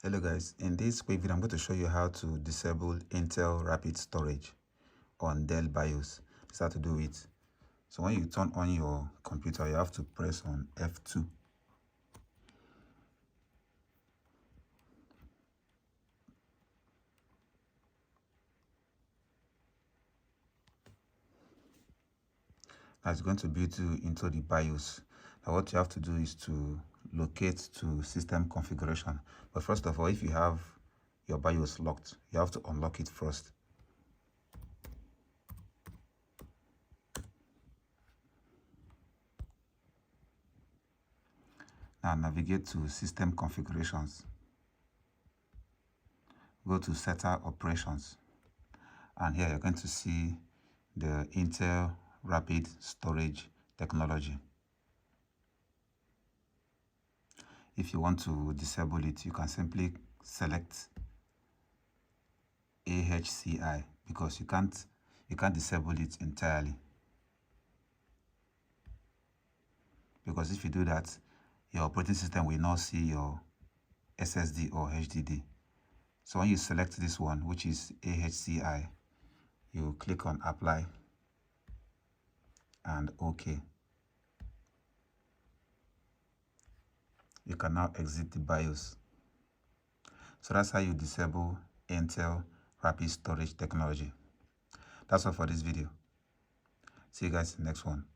Hello guys, in this quick video I'm going to show you how to disable Intel Rapid Storage on Dell BIOS. This is how to do it. So when you turn on your computer, you have to press on F2. Now it's going to build you into the BIOS. Now what you have to do is to locate to system configuration. But first of all, if you have your BIOS locked, you have to unlock it first. Now navigate to System Configurations. Go to Setup Operations. And here you're going to see the Intel Rapid Storage technology. If you want to disable it, you can simply select AHCI because you can't disable it entirely. Because if you do that, your operating system will not see your SSD or HDD. So when you select this one, which is AHCI, you click on Apply and OK. You can now exit the BIOS. So that's how you disable Intel Rapid Storage technology. That's all for this video. See you guys in the next one.